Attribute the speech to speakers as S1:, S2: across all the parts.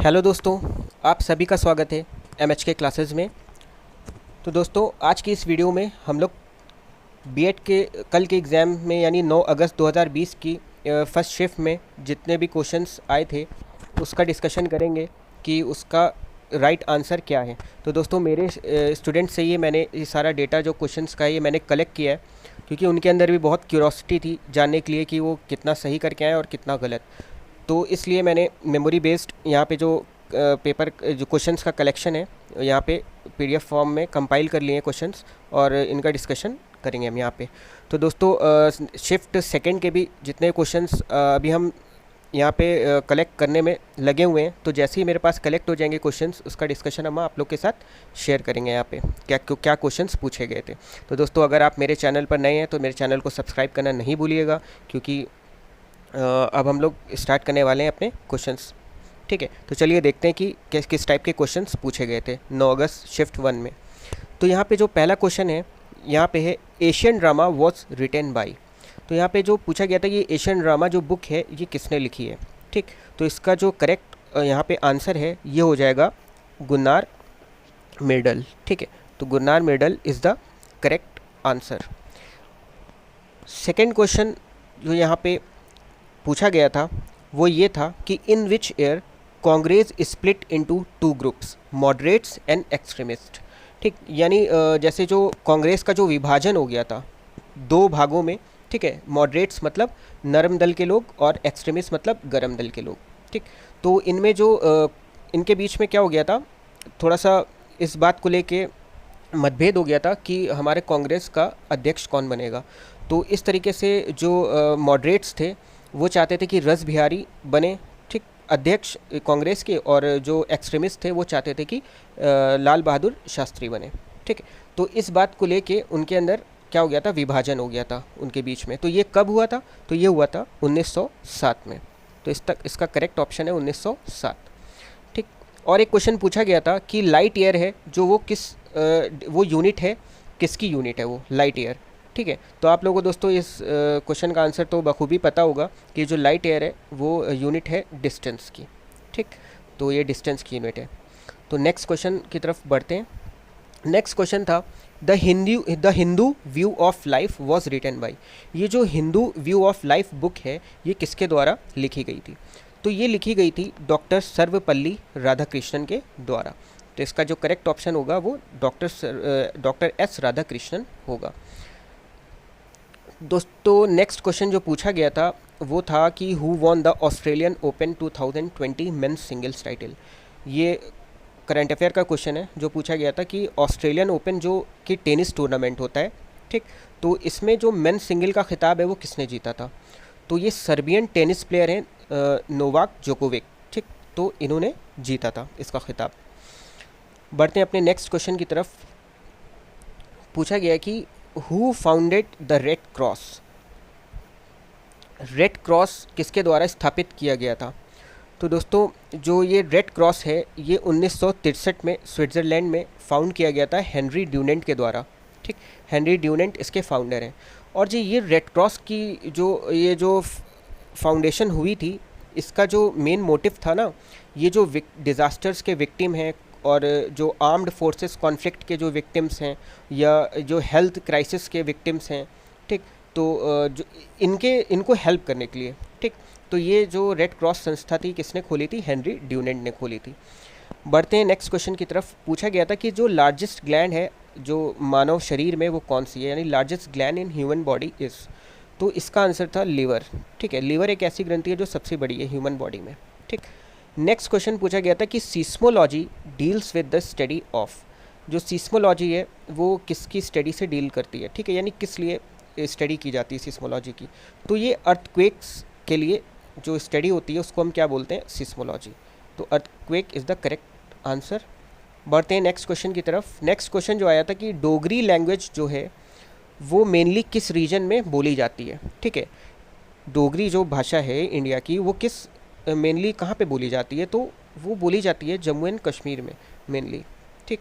S1: Hello दोस्तों, आप सभी का स्वागत है MHK क्लासेस में। तो दोस्तों, आज की इस वीडियो में हम लोग बीएड के कल के एग्ज़ाम में यानी 9 अगस्त 2020 की फर्स्ट शिफ्ट में जितने भी क्वेश्चंस आए थे उसका डिस्कशन करेंगे कि उसका राइट आंसर क्या है। तो दोस्तों, मेरे स्टूडेंट से मैंने ये सारा डेटा जो क्वेश्चंस का है ये मैंने कलेक्ट किया है, क्योंकि उनके अंदर भी बहुत क्यूरोसिटी थी जानने के लिए कि वो कितना सही करके आए और कितना गलत। तो इसलिए मैंने मेमोरी बेस्ड यहाँ पे जो पेपर जो क्वेश्चंस का कलेक्शन है यहाँ पे PDF फॉर्म में कंपाइल कर लिए हैं क्वेश्चंस, और इनका डिस्कशन करेंगे हम यहाँ पे। तो दोस्तों, शिफ्ट सेकंड के भी जितने क्वेश्चंस अभी हम यहाँ पे कलेक्ट करने में लगे हुए हैं, तो जैसे ही मेरे पास कलेक्ट हो जाएंगे क्वेश्चंस उसका डिस्कशन हम आप लोग के साथ शेयर करेंगे यहाँ पे क्या क्या क्वेश्चंस पूछे गए थे। तो दोस्तों, अगर आप मेरे चैनल पर नए हैं तो मेरे चैनल को सब्सक्राइब करना नहीं भूलिएगा, क्योंकि अब हम लोग स्टार्ट करने वाले हैं अपने क्वेश्चंस। ठीक है, तो चलिए देखते हैं कि किस किस टाइप के क्वेश्चंस पूछे गए थे 9 अगस्त शिफ्ट 1 में। तो यहाँ पे जो पहला क्वेश्चन है यहाँ पे है Asian drama was written by. तो यहाँ पे जो पूछा गया था ये एशियन ड्रामा जो बुक है ये किसने लिखी है। ठीक, तो इसका जो करेक्ट यहाँ पे आंसर है ये हो जाएगा गुन्नार मिर्डल। ठीक है, तो Gunnar Myrdal is the correct answer. Second question जो यहाँ पे पूछा गया था वो ये था कि in which year Congress split into two groups, moderates and extremist. ठीक, यानी जैसे जो कांग्रेस का जो विभाजन हो गया था दो भागों में। ठीक है, मॉडरेट्स मतलब नरम दल के लोग और एक्सट्रीमिस्ट मतलब गरम दल के लोग। ठीक, तो इनमें जो इनके बीच में क्या हो गया था, थोड़ा सा इस बात को लेके मतभेद हो गया था कि हमारे कांग्रेस का अध्यक्ष कौन बनेगा। तो इस तरीके से जो मॉडरेट्स थे वो चाहते थे कि रस बिहारी बने, ठीक, अध्यक्ष कांग्रेस के, और जो एक्सट्रीमिस्ट थे वो चाहते थे कि लाल बहादुर शास्त्री बने। ठीक है, तो इस बात को लेके उनके अंदर क्या हो गया था, विभाजन हो गया था उनके बीच में। तो ये कब हुआ था, तो ये हुआ था 1907 में। तो इसका करेक्ट ऑप्शन है 1907। ठीक, और एक क्वेश्चन पूछा गया था कि लाइट ईयर है जो वो वो यूनिट है, किसकी यूनिट है वो लाइट ईयर। ठीक है, तो आप लोगों को दोस्तों इस क्वेश्चन का आंसर तो बखूबी पता होगा कि जो लाइट ईयर है वो यूनिट है डिस्टेंस की। ठीक, तो ये डिस्टेंस की यूनिट है। तो नेक्स्ट क्वेश्चन की तरफ बढ़ते हैं। नेक्स्ट क्वेश्चन था the Hindu view of life was written by. ये जो Hindu view of life book है ये किसके द्वारा लिखी गई थी। तो ये लिखी गई थी डॉक्टर सर्वपल्ली राधाकृष्णन के द्वारा। तो इसका जो करेक्ट ऑप्शन होगा वो डॉक्टर S राधाकृष्णन होगा। दोस्तों, नेक्स्ट क्वेश्चन जो पूछा गया था वो था कि who won the Australian open 2020 men's singles title. ये करंट अफेयर का क्वेश्चन है जो पूछा गया था कि ऑस्ट्रेलियन ओपन जो कि टेनिस टूर्नामेंट होता है, ठीक, तो इसमें जो मेंस सिंगल का खिताब है वो किसने जीता था। तो ये सर्बियन टेनिस प्लेयर हैं नोवाक जोकोविक। ठीक, तो इन्होंने जीता था इसका खिताब। बढ़ते हैं अपने नेक्स्ट क्वेश्चन की तरफ। पूछा गया कि who founded the red cross. Red cross किसके द्वारा स्थापित किया गया था। तो दोस्तों, जो ये रेड क्रॉस है ये 1963 में स्विट्ज़रलैंड में फाउंड किया गया था हेनरी ड्यूनेंट के द्वारा। ठीक, हेनरी ड्यूनेंट इसके फाउंडर हैं। और जो ये रेड क्रॉस की जो फाउंडेशन हुई थी, इसका जो मेन मोटिव था ना, ये जो डिज़ास्टर्स के विक्टिम हैं और जो आर्म्ड फोर्सेस कॉन्फ्लिक्ट के जो विक्टिम्स हैं या जो हेल्थ क्राइसिस के विक्टिम्स हैं, ठीक, तो जो इनको हेल्प करने के लिए, ठीक, तो ये जो रेड क्रॉस संस्था थी किसने खोली थी, हेनरी ड्यूनेंट ने खोली थी। बढ़ते हैं नेक्स्ट क्वेश्चन की तरफ। पूछा गया था कि जो लार्जेस्ट ग्लैंड है जो मानव शरीर में वो कौन सी है, यानी largest gland in human body is. तो इसका आंसर था लीवर। ठीक है, लीवर एक ऐसी ग्रंथि है जो सबसे बड़ी है ह्यूमन बॉडी में। ठीक, नेक्स्ट क्वेश्चन पूछा गया था कि seismology deals with the study of. जो सीस्मोलॉजी है वो किसकी स्टडी से डील करती है। ठीक है, यानी किस लिए स्टडी की जाती है सीस्मोलॉजी की। तो ये अर्थक्वेक्स के लिए जो स्टडी होती है उसको हम क्या बोलते हैं, सीस्मोलॉजी। तो earthquake is the correct answer. बढ़ते हैं नेक्स्ट क्वेश्चन की तरफ। नेक्स्ट क्वेश्चन जो आया था कि डोगरी लैंग्वेज जो है वो मेनली किस रीजन में बोली जाती है। ठीक है, डोगरी जो भाषा है इंडिया की वो किस मेनली कहाँ पे बोली जाती है, तो वो बोली जाती है जम्मू एंड कश्मीर में मेनली। ठीक,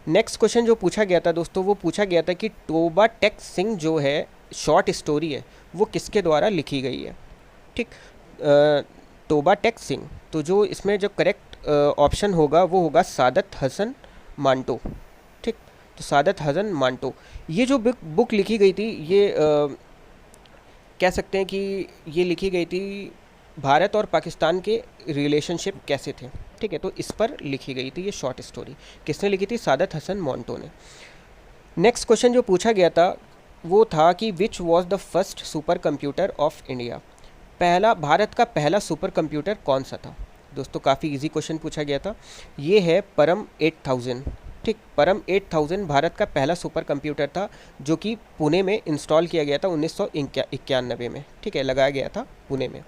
S1: नेक्स्ट क्वेश्चन जो पूछा गया था दोस्तों वो पूछा गया था कि तोबा टेक सिंह जो है शॉर्ट स्टोरी है वो किसके द्वारा लिखी गई है। ठीक, तोबा टेक सिंह। तो जो इसमें जो करेक्ट ऑप्शन होगा वो होगा सादत हसन मांटो। ठीक, तो सादत हसन मांटो, ये जो बुक लिखी गई थी, ये कह सकते हैं कि ये लिखी गई थी भारत और पाकिस्तान के रिलेशनशिप कैसे थे। ठीक है, तो इस पर लिखी गई थी ये शॉर्ट स्टोरी। किसने लिखी थी? सादत हसन मांटो ने। नेक्स्ट क्वेश्चन जो पूछा गया था वो था कि which was the first super computer of India. Bharat का पहला सुपर कंप्यूटर कौन सा था? दोस्तों काफ़ी इजी क्वेश्चन पूछा गया था। ये है परम 8000। ठीक, परम 8000 भारत का पहला सुपर कंप्यूटर था जो कि पुणे में इंस्टॉल किया गया था 1991 में। ठीक है, लगाया गया था पुणे में।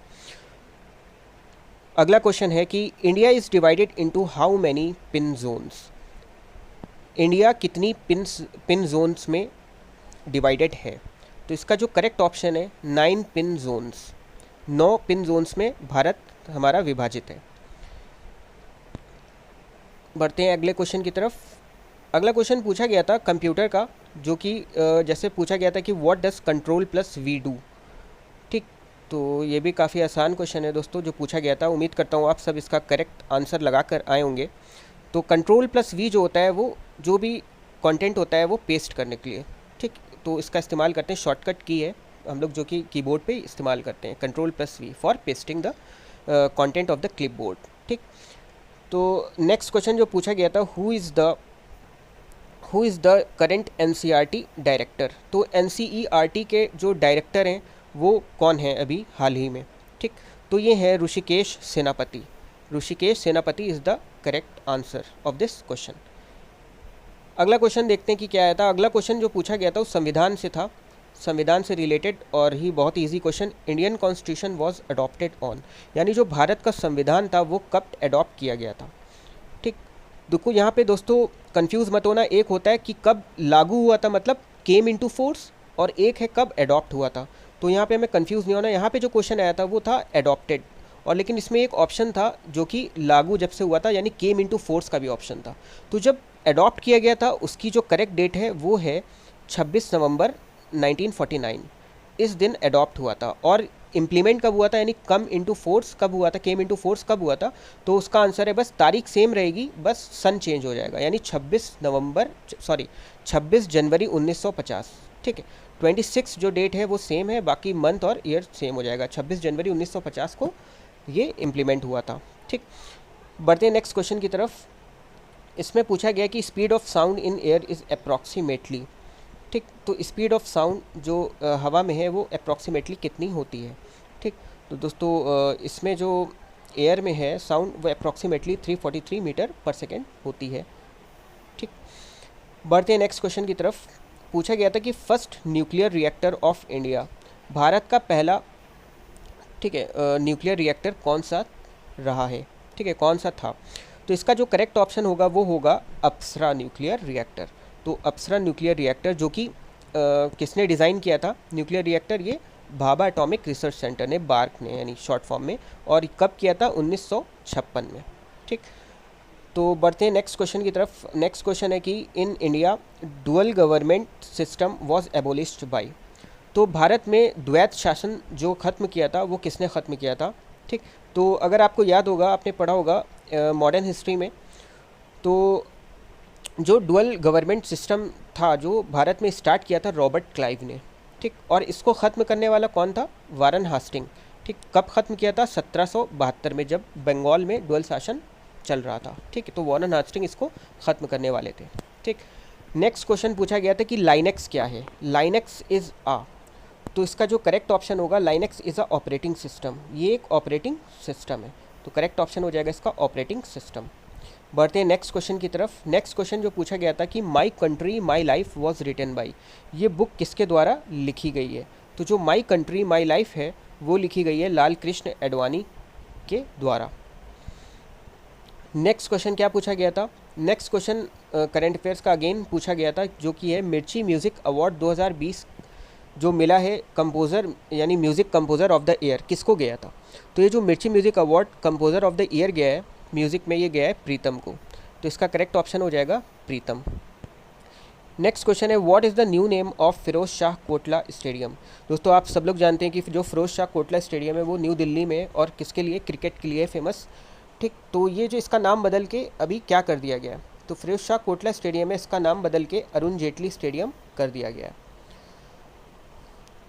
S1: अगला क्वेश्चन है कि India is divided into how many pin zones. India कितनी पिन जोन्स में डिवाइडेड है? तो इसका जो करेक्ट ऑप्शन है 9 पिन जोन्स। 9 पिन जोन्स में भारत हमारा विभाजित है। बढ़ते हैं अगले क्वेश्चन की तरफ। अगला क्वेश्चन पूछा गया था कंप्यूटर का, जो कि जैसे पूछा गया था कि what does control plus V do. ठीक, तो ये भी काफ़ी आसान क्वेश्चन है दोस्तों जो पूछा गया था। उम्मीद करता हूँ आप सब इसका करेक्ट आंसर लगा कर आए होंगे। तो कंट्रोल प्लस वी जो होता है वो जो भी कंटेंट होता है वो पेस्ट करने के लिए। ठीक, तो इसका इस्तेमाल करते हैं, शॉर्टकट की है हम लोग जो कि कीबोर्ड पे इस्तेमाल करते हैं, control plus V for pasting the content of the clipboard. ठीक, तो नेक्स्ट क्वेश्चन जो पूछा गया था who is the current NCERT director. तो एनसीईआरटी के जो डायरेक्टर हैं वो कौन है अभी हाल ही में? ठीक, तो ये है ऋषिकेश सेनापति। ऋषिकेश सेनापति is the correct answer of this question. अगला क्वेश्चन देखते हैं कि क्या आया था। अगला क्वेश्चन जो पूछा गया था वो संविधान से था, संविधान से रिलेटेड और ही बहुत easy question. Indian constitution was adopted on, यानी जो भारत का संविधान था वो कब अडॉप्ट किया गया था। ठीक, देखो यहाँ पे दोस्तों कंफ्यूज मत होना, एक होता है कि कब लागू हुआ था मतलब केम इनटू फोर्स, और एक है कब अडॉप्ट हुआ था। तो यहाँ पे हमें कंफ्यूज नहीं होना। यहाँ पे जो क्वेश्चन आया था वो था अडॉप्टेड, और लेकिन इसमें एक ऑप्शन था जो कि लागू जब से हुआ था, यानी केम इनटू फोर्स का भी ऑप्शन था। तो जब अडॉप्ट किया गया था उसकी जो करेक्ट डेट है वो है 26 नवंबर 1949। इस दिन अडॉप्ट हुआ था। और इम्प्लीमेंट कब हुआ था, यानी कम इनटू फोर्स कब हुआ था, केम इनटू फोर्स कब हुआ था? तो उसका आंसर है बस तारीख सेम रहेगी, बस सन चेंज हो जाएगा, यानी 26 जनवरी 1950। ठीक है, 26 जो डेट है वो सेम है, बाकी मंथ और ईयर सेम हो जाएगा। 26 जनवरी 1950 को ये इम्प्लीमेंट हुआ था। ठीक, बढ़ते हैं नेक्स्ट क्वेश्चन की तरफ। इसमें पूछा गया कि speed of sound in air is approximately. ठीक, तो स्पीड ऑफ साउंड जो हवा में है वो अप्रॉक्सीमेटली कितनी होती है? ठीक, तो दोस्तों इसमें जो एयर में है साउंड वो अप्रॉक्सीमेटली 343 मीटर पर सेकेंड होती है। ठीक, बढ़ते हैं नेक्स्ट क्वेश्चन की तरफ। पूछा गया था कि first nuclear reactor of India, Bharat का पहला, ठीक है, न्यूक्लियर रिएक्टर कौन सा रहा है? ठीक है, कौन सा था? तो इसका जो करेक्ट ऑप्शन होगा वो होगा अप्सरा न्यूक्लियर रिएक्टर। तो अप्सरा न्यूक्लियर रिएक्टर जो कि किसने डिज़ाइन किया था न्यूक्लियर रिएक्टर? ये भाभा एटॉमिक रिसर्च सेंटर ने, बार्क ने यानी शॉर्ट फॉर्म में, और कब किया था? 1956 में। ठीक, तो बढ़ते हैं नेक्स्ट क्वेश्चन की तरफ। नेक्स्ट क्वेश्चन है कि in India dual government system was एबोलिश्ड by. तो भारत में द्वैत शासन जो ख़त्म किया था वो किसने ख़त्म किया था? ठीक, तो अगर आपको याद होगा, आपने पढ़ा होगा मॉडर्न हिस्ट्री में, तो जो डुअल गवर्नमेंट सिस्टम था जो भारत में स्टार्ट किया था रॉबर्ट क्लाइव ने। ठीक, और इसको ख़त्म करने वाला कौन था? वारन हास्टिंग। ठीक, कब ख़त्म किया था? 1772 में, जब बंगाल में डुअल शासन चल रहा था। ठीक है, तो वारन हास्टिंग इसको ख़त्म करने वाले थे। ठीक, नेक्स्ट क्वेश्चन पूछा गया था कि लाइनेक्स क्या है? लाइनेक्स इज़ आ, तो इसका जो करेक्ट ऑप्शन होगा Linux is a operating system. ये एक ऑपरेटिंग सिस्टम है, तो करेक्ट ऑप्शन हो जाएगा इसका ऑपरेटिंग सिस्टम। बढ़ते हैं नेक्स्ट क्वेश्चन की तरफ। नेक्स्ट क्वेश्चन जो पूछा गया था कि my country my life was written by, ये बुक किसके द्वारा लिखी गई है? तो जो माई कंट्री माई लाइफ है वो लिखी गई है लाल कृष्ण आडवाणी के द्वारा। नेक्स्ट क्वेश्चन क्या पूछा गया था? नेक्स्ट क्वेश्चन करंट अफेयर्स का अगेन पूछा गया था, जो कि है मिर्ची म्यूज़िक अवार्ड 2020 जो मिला है कंपोज़र यानी music composer of the year, किसको गया था? तो ये जो मिर्ची music award composer of the year गया है म्यूज़िक में, ये गया है प्रीतम को। तो इसका करेक्ट ऑप्शन हो जाएगा प्रीतम। नेक्स्ट क्वेश्चन है what is the new name of Feroz Shah Kotla stadium. दोस्तों आप सब लोग जानते हैं कि जो फिरोज शाह कोटला स्टेडियम है वो न्यू दिल्ली में, और किसके लिए? क्रिकेट के लिए फेमस ठीक, तो ये जो इसका नाम बदल के अभी क्या कर दिया गया है, तो फिरोज शाह कोटला स्टेडियम है, इसका नाम बदल के अरुण जेटली स्टेडियम कर दिया गया है।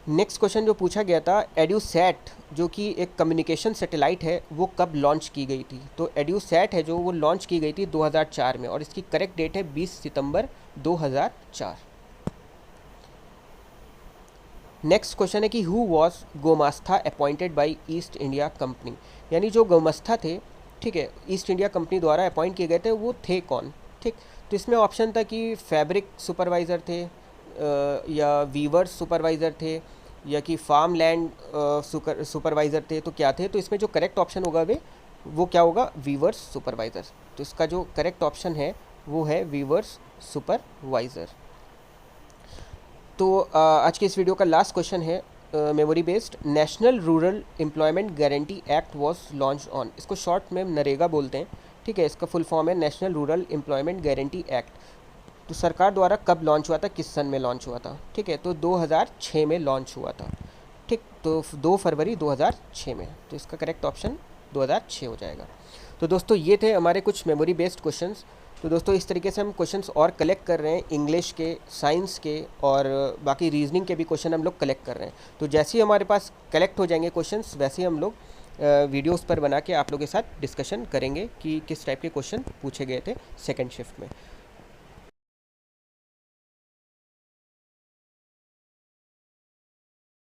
S1: नेक्स्ट क्वेश्चन जो पूछा गया था, एड्यूसैट जो कि एक कम्युनिकेशन सैटेलाइट है वो कब लॉन्च की गई थी, तो एड्यूसैट है जो वो लॉन्च की गई थी 2004 में और इसकी करेक्ट डेट है 20 सितंबर 2004। नेक्स्ट क्वेश्चन है कि who was gomasta appointed by East India Company, यानी जो गोमास्ता थे, ठीक है, ईस्ट इंडिया कंपनी द्वारा अपॉइंट किए गए थे वो थे कौन। ठीक, तो इसमें ऑप्शन था कि फैब्रिक सुपरवाइज़र थे, या वीवर्स सुपरवाइज़र थे, या कि फार्म लैंड सुपरवाइज़र थे, तो क्या थे, तो इसमें जो करेक्ट ऑप्शन होगा वो क्या होगा, वीवर्स सुपरवाइज़र। तो इसका जो करेक्ट ऑप्शन है वो है वीवर्स सुपरवाइज़र। तो आज के इस वीडियो का लास्ट क्वेश्चन है memory based, national rural employment guarantee act was launch on, इसको शॉर्ट में नरेगा बोलते हैं, ठीक है, इसका फुल फॉर्म है national rural employment guarantee act. तो सरकार द्वारा कब लॉन्च हुआ था, किस सन में लॉन्च हुआ था, ठीक है, तो 2006 में लॉन्च हुआ था। ठीक, तो 2 फरवरी 2006 में, तो इसका करेक्ट ऑप्शन 2006 हो जाएगा। तो दोस्तों ये थे हमारे कुछ मेमोरी बेस्ड क्वेश्चंस। तो दोस्तों इस तरीके से हम क्वेश्चंस और कलेक्ट कर रहे हैं, इंग्लिश के, साइंस के और बाकी रीजनिंग के भी क्वेश्चन हम लोग कलेक्ट कर रहे हैं। तो जैसे ही हमारे पास कलेक्ट हो जाएंगे क्वेश्चंस, वैसे ही हम लोग वीडियोस पर बना के आप लोगों के साथ डिस्कशन करेंगे कि किस टाइप के क्वेश्चन पूछे गए थे सेकंड शिफ्ट में।